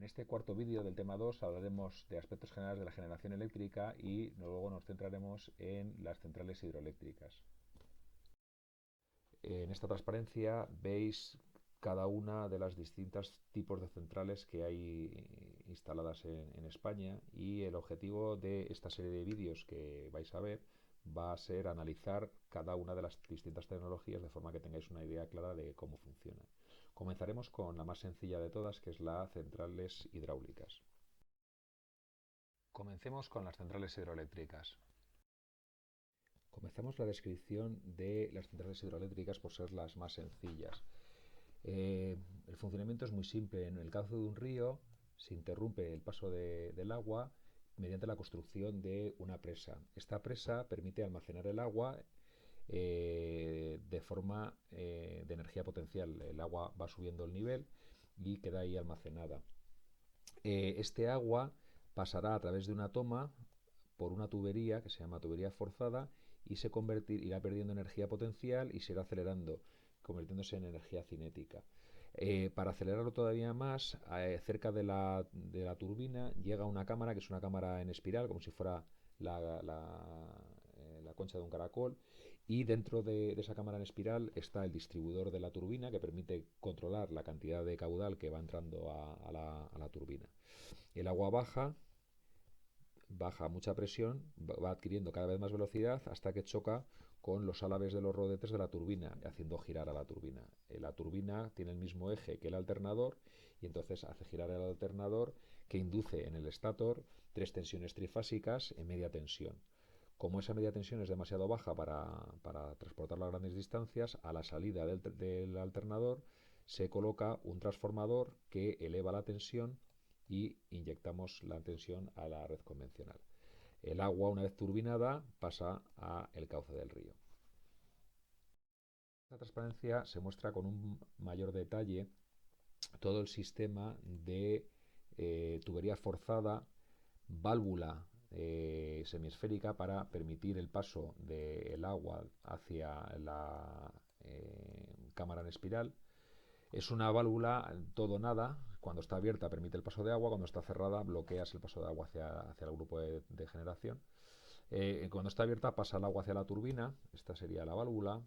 este cuarto vídeo del tema 2 hablaremos de aspectos generales de la generación eléctrica y luego nos centraremos en las centrales hidroeléctricas. En esta transparencia veis cada una de las distintas tipos de centrales que hay instaladas en España, y el objetivo de esta serie de vídeos que vais a ver va a ser analizar cada una de las distintas tecnologías de forma que tengáis una idea clara de cómo funcionan. Comenzaremos con la más sencilla de todas, que es las centrales hidráulicas. Comencemos con las centrales hidroeléctricas. Comenzamos la descripción de las centrales hidroeléctricas por ser las más sencillas. El funcionamiento es muy simple. En el cauce de un río se interrumpe el paso del agua mediante la construcción de una presa. Esta presa permite almacenar el agua de forma de energía potencial. El agua va subiendo el nivel y queda ahí almacenada. Este agua pasará a través de una toma por una tubería que se llama tubería forzada y irá perdiendo energía potencial y se irá acelerando, convirtiéndose en energía cinética. Para acelerarlo todavía más, cerca de la turbina llega una cámara, que es una cámara en espiral, como si fuera la concha de un caracol, y dentro de esa cámara en espiral está el distribuidor de la turbina, que permite controlar la cantidad de caudal que va entrando a la turbina. El agua baja a mucha presión, va adquiriendo cada vez más velocidad hasta que choca con los álabes de los rodetes de la turbina, haciendo girar a la turbina. La turbina tiene el mismo eje que el alternador y entonces hace girar el alternador, que induce en el estator tres tensiones trifásicas en media tensión. Como esa media tensión es demasiado baja para transportarla a grandes distancias, a la salida del alternador se coloca un transformador que eleva la tensión y inyectamos la tensión a la red convencional. El agua, una vez turbinada, pasa al cauce del río. Esta transparencia se muestra con un mayor detalle todo el sistema de tubería forzada, válvula semiesférica para permitir el paso del agua hacia la cámara en espiral. Es una válvula todo nada. Cuando está abierta permite el paso de agua, cuando está cerrada bloqueas el paso de agua hacia el grupo de generación. Cuando está abierta pasa el agua hacia la turbina. Esta sería la válvula,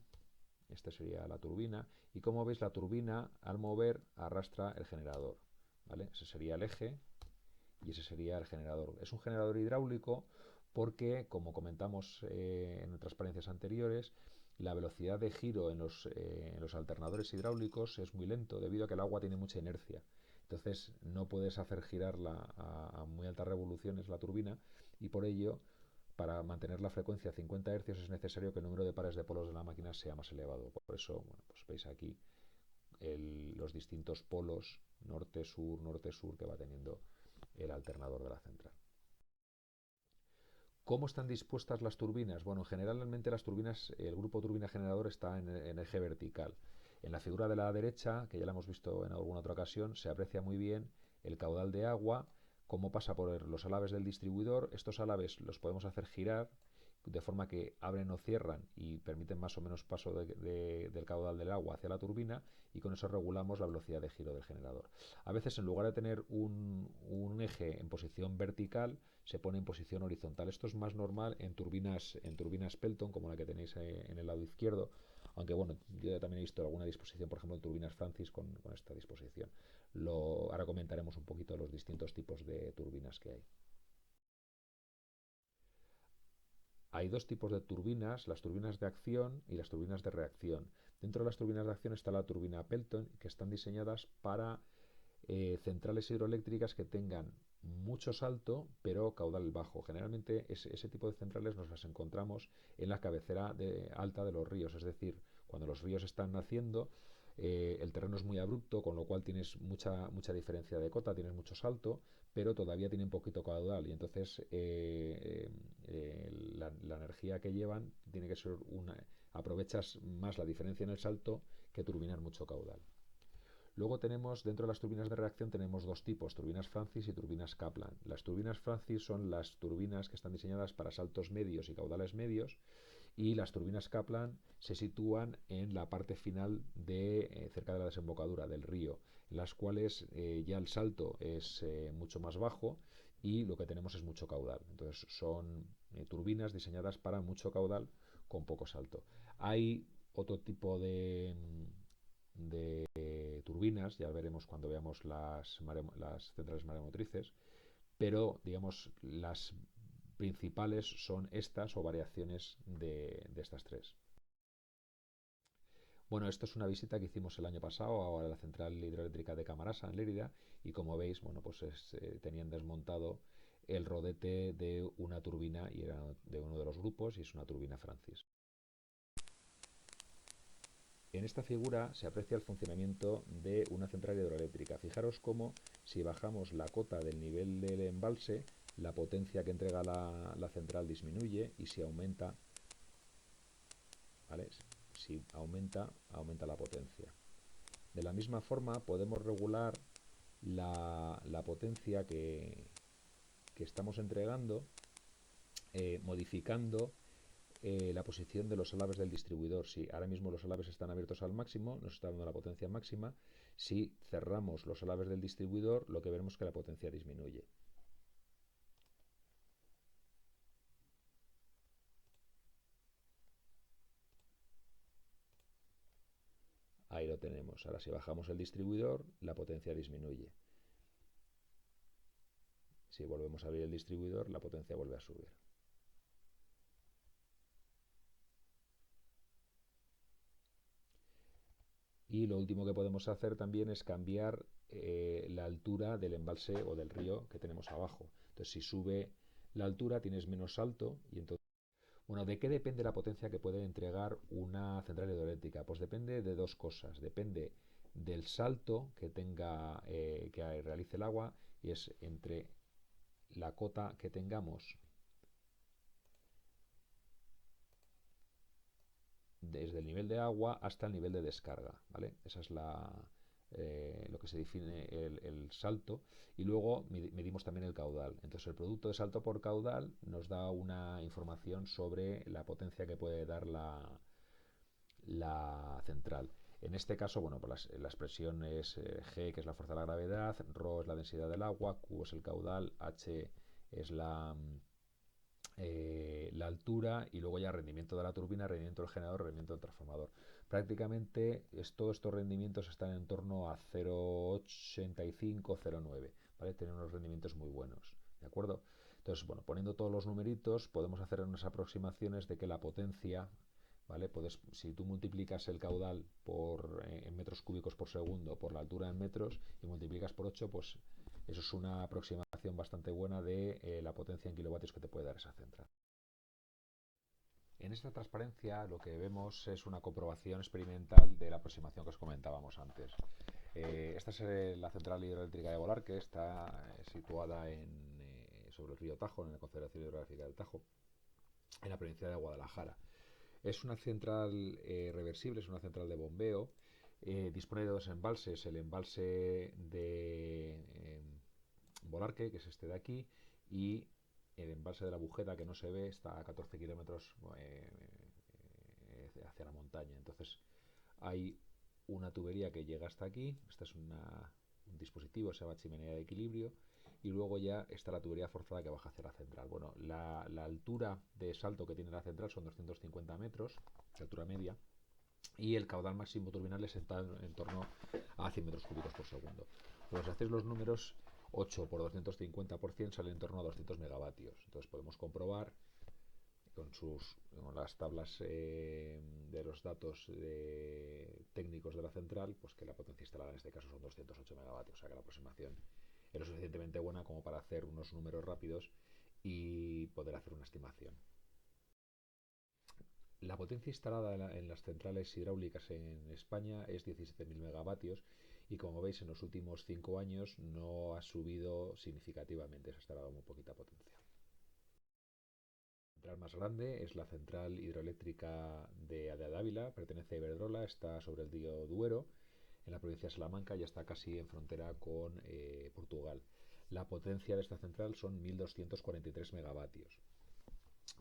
esta sería la turbina, y como veis la turbina al mover arrastra el generador, ¿vale? Ese sería el eje y ese sería el generador. Es un generador hidráulico porque, como comentamos en transparencias anteriores, la velocidad de giro en los alternadores hidráulicos es muy lento debido a que el agua tiene mucha inercia. Entonces no puedes hacer girarla a muy altas revoluciones la turbina, y por ello, para mantener la frecuencia a 50 Hz es necesario que el número de pares de polos de la máquina sea más elevado. Por eso, bueno, pues veis aquí los distintos polos norte-sur que va teniendo el alternador de la central. ¿Cómo están dispuestas las turbinas? Bueno, generalmente las turbinas, el grupo turbina generador está en eje vertical. En la figura de la derecha, que ya la hemos visto en alguna otra ocasión, se aprecia muy bien el caudal de agua, cómo pasa por los álabes del distribuidor. Estos álabes los podemos hacer girar de forma que abren o cierran y permiten más o menos paso del caudal del agua hacia la turbina, y con eso regulamos la velocidad de giro del generador. A veces, en lugar de tener un eje en posición vertical, se pone en posición horizontal. Esto es más normal en turbinas Pelton, como la que tenéis en el lado izquierdo, aunque bueno, yo también he visto alguna disposición, por ejemplo, en turbinas Francis con esta disposición. Ahora comentaremos un poquito los distintos tipos de turbinas que hay. Hay dos tipos de turbinas, las turbinas de acción y las turbinas de reacción. Dentro de las turbinas de acción está la turbina Pelton, que están diseñadas para centrales hidroeléctricas que tengan mucho salto pero caudal bajo. Generalmente ese tipo de centrales nos las encontramos en la cabecera alta de los ríos, es decir, cuando los ríos están naciendo, el terreno es muy abrupto, con lo cual tienes mucha diferencia de cota, tienes mucho salto, pero todavía tienen poquito caudal, y entonces la energía que llevan tiene que ser aprovechas más la diferencia en el salto que turbinar mucho caudal. Luego tenemos, dentro de las turbinas de reacción, tenemos dos tipos, turbinas Francis y turbinas Kaplan. Las turbinas Francis son las turbinas que están diseñadas para saltos medios y caudales medios, y las turbinas Kaplan se sitúan en la parte final de cerca de la desembocadura del río, en las cuales ya el salto es mucho más bajo y lo que tenemos es mucho caudal. Entonces son turbinas diseñadas para mucho caudal con poco salto. Hay otro tipo de turbinas, ya veremos cuando veamos las centrales maremotrices, pero digamos las principales son estas o variaciones de estas tres. Bueno, esto es una visita que hicimos el año pasado a la central hidroeléctrica de Camarasa, en Lérida, y como veis, bueno, pues tenían desmontado el rodete de una turbina y era de uno de los grupos y es una turbina Francis. En esta figura se aprecia el funcionamiento de una central hidroeléctrica. Fijaros cómo si bajamos la cota del nivel del embalse, la potencia que entrega la central disminuye y si aumenta, ¿vale? Si aumenta la potencia. De la misma forma podemos regular la potencia que estamos entregando modificando la posición de los alaves del distribuidor. Si ahora mismo los alaves están abiertos al máximo, nos está dando la potencia máxima. Si cerramos los alaves del distribuidor, lo que veremos es que la potencia disminuye. Ahí lo tenemos. Ahora si bajamos el distribuidor, la potencia disminuye. Si volvemos a abrir el distribuidor, la potencia vuelve a subir. Y lo último que podemos hacer también es cambiar la altura del embalse o del río que tenemos abajo. Entonces, si sube la altura, tienes menos salto y entonces... Bueno, ¿de qué depende la potencia que puede entregar una central hidroeléctrica? Pues depende de dos cosas. Depende del salto que tenga, que realice el agua, y es entre la cota que tengamos desde el nivel de agua hasta el nivel de descarga, ¿vale? Esa es lo que se define el salto, y luego medimos también el caudal. Entonces el producto de salto por caudal nos da una información sobre la potencia que puede dar la central. En este caso, bueno, pues la expresión es G, que es la fuerza de la gravedad, ρ es la densidad del agua, Q es el caudal, H es la altura, y luego ya rendimiento de la turbina, rendimiento del generador, rendimiento del transformador. Prácticamente todos estos rendimientos están en torno a 0,85, 0,9, ¿vale? Tienen unos rendimientos muy buenos, ¿de acuerdo? Entonces, bueno, poniendo todos los numeritos, podemos hacer unas aproximaciones de que la potencia, ¿vale? Si tú multiplicas el caudal en metros cúbicos por segundo por la altura en metros y multiplicas por 8, pues eso es una aproximación bastante buena de la potencia en kilovatios que te puede dar esa central. En esta transparencia lo que vemos es una comprobación experimental de la aproximación que os comentábamos antes. Esta es la central hidroeléctrica de Bolarque, está situada sobre el río Tajo, en la Confederación Hidrográfica del Tajo, en la provincia de Guadalajara. Es una central reversible, es una central de bombeo. Dispone de dos embalses, el embalse de Bolarque, que es este de aquí, y el embalse de la Bujeda, que no se ve, está a 14 kilómetros hacia la montaña. Entonces hay una tubería que llega hasta aquí, esta es un dispositivo, se llama chimenea de equilibrio, y luego ya está la tubería forzada que baja hacia la central. Bueno, la altura de salto que tiene la central son 250 metros, de altura media, y el caudal máximo turbinal está en torno a 100 metros cúbicos por segundo. Pues si hacéis los números, 8 por 250 por 100 sale en torno a 200 megavatios. Entonces podemos comprobar con las tablas de los datos técnicos de la central, pues que la potencia instalada en este caso son 208 megavatios, o sea que la aproximación es lo suficientemente buena como para hacer unos números rápidos y poder hacer una estimación. La potencia instalada en las centrales hidráulicas en España es 17.000 megavatios, y como veis en los últimos 5 años no ha subido significativamente, se ha instalado muy poquita potencia. La central más grande es la central hidroeléctrica de Dávila, pertenece a Iberdrola, está sobre el río Duero, en la provincia de Salamanca, y está casi en frontera con Portugal. La potencia de esta central son 1.243 megavatios.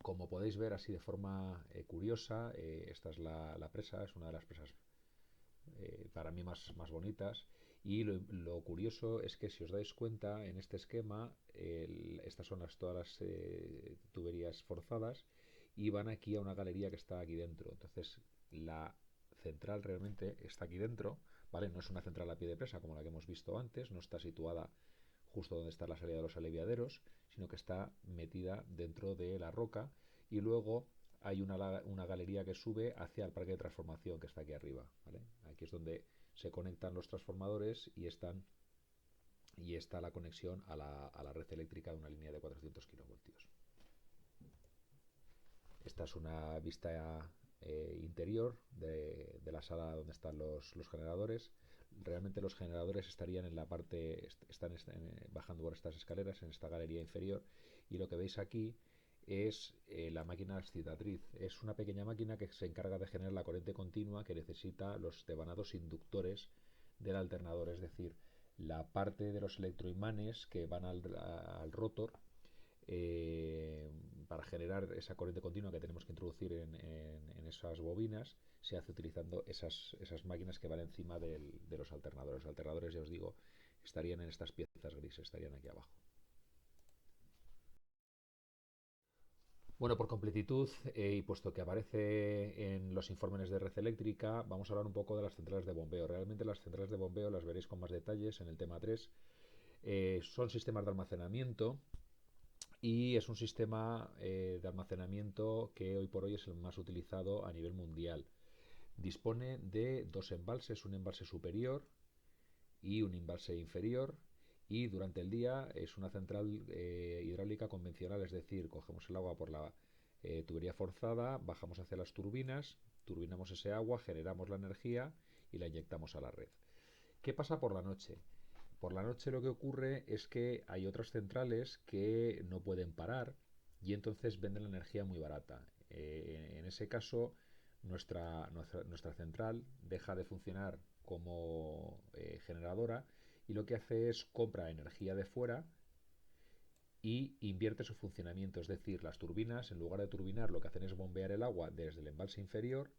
Como podéis ver así de forma curiosa, esta es la presa, es una de las presas para mí más bonitas. Y lo curioso es que si os dais cuenta, en este esquema, estas son todas las tuberías forzadas y van aquí a una galería que está aquí dentro. Entonces, la central realmente está aquí dentro, ¿vale? No es una central a pie de presa como la que hemos visto antes, no está situada justo donde está la salida de los aliviaderos, sino que está metida dentro de la roca y luego hay una galería que sube hacia el parque de transformación que está aquí arriba, ¿vale? Aquí es donde se conectan los transformadores y está la conexión a la red eléctrica de una línea de 400 kilovoltios. Esta es una vista interior de la sala donde están los generadores. Realmente los generadores estarían en la parte, bajando por estas escaleras en esta galería inferior, y lo que veis aquí es la máquina excitatriz. Es una pequeña máquina que se encarga de generar la corriente continua que necesita los devanados inductores del alternador, es decir, la parte de los electroimanes que van al rotor eh, para generar esa corriente continua que tenemos que introducir en esas bobinas. Se hace utilizando esas máquinas que van encima de los alternadores. Los alternadores, ya os digo, estarían en estas piezas grises, estarían aquí abajo. Bueno, por completitud, y puesto que aparece en los informes de red eléctrica, vamos a hablar un poco de las centrales de bombeo. Realmente las centrales de bombeo las veréis con más detalles en el tema 3. Son sistemas de almacenamiento y es un sistema de almacenamiento que hoy por hoy es el más utilizado a nivel mundial. Dispone de dos embalses, un embalse superior y un embalse inferior, y durante el día es una central hidráulica convencional, es decir, cogemos el agua por la tubería forzada, bajamos hacia las turbinas, turbinamos ese agua, generamos la energía y la inyectamos a la red. ¿Qué pasa por la noche? Por la noche lo que ocurre es que hay otras centrales que no pueden parar y entonces venden la energía muy barata. En ese caso, nuestra central deja de funcionar como generadora y lo que hace es compra energía de fuera y invierte su funcionamiento. Es decir, las turbinas, en lugar de turbinar, lo que hacen es bombear el agua desde el embalse inferior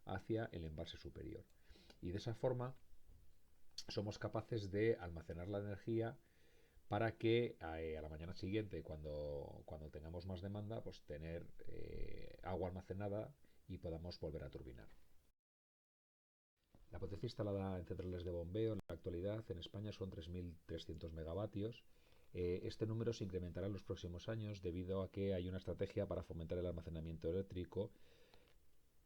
hacia el embalse superior. Y de esa forma somos capaces de almacenar la energía para que a la mañana siguiente, cuando tengamos más demanda, pues tener agua almacenada y podamos volver a turbinar. La potencia instalada en centrales de bombeo en la actualidad en España son 3.300 megavatios. Este número se incrementará en los próximos años debido a que hay una estrategia para fomentar el almacenamiento eléctrico,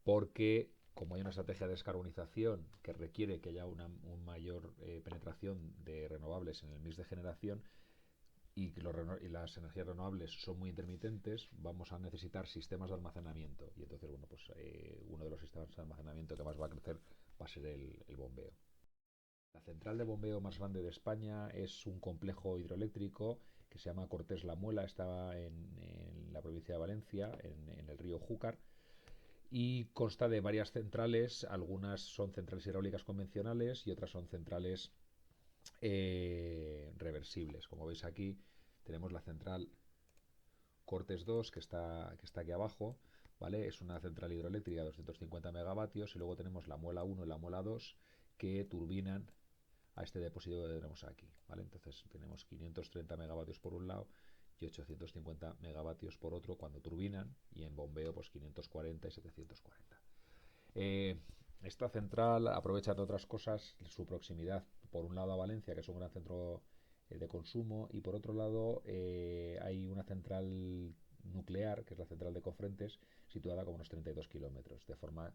porque como hay una estrategia de descarbonización que requiere que haya una mayor penetración de renovables en el mix de generación, y las energías renovables son muy intermitentes, vamos a necesitar sistemas de almacenamiento. Y entonces, bueno, pues uno de los sistemas de almacenamiento que más va a crecer va a ser el bombeo. La central de bombeo más grande de España es un complejo hidroeléctrico que se llama Cortés La Muela, está en la provincia de Valencia, en el río Júcar, y consta de varias centrales. Algunas son centrales hidráulicas convencionales y otras son centrales reversibles. Como veis aquí, tenemos la central Cortes 2 que está aquí abajo, ¿vale? Es una central hidroeléctrica de 250 megavatios, y luego tenemos la muela 1 y la muela 2 que turbinan a este depósito que tenemos aquí, ¿vale? Entonces tenemos 530 megavatios por un lado y 850 megavatios por otro cuando turbinan, y en bombeo pues 540 y 740. Eh, Esta central aprovecha, entre otras cosas, su proximidad, por un lado a Valencia, que es un gran centro de consumo, y por otro lado hay una central nuclear, que es la central de Cofrentes, situada como unos 32 kilómetros, de forma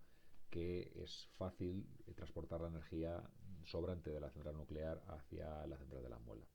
que es fácil transportar la energía sobrante de la central nuclear hacia la central de la Muela.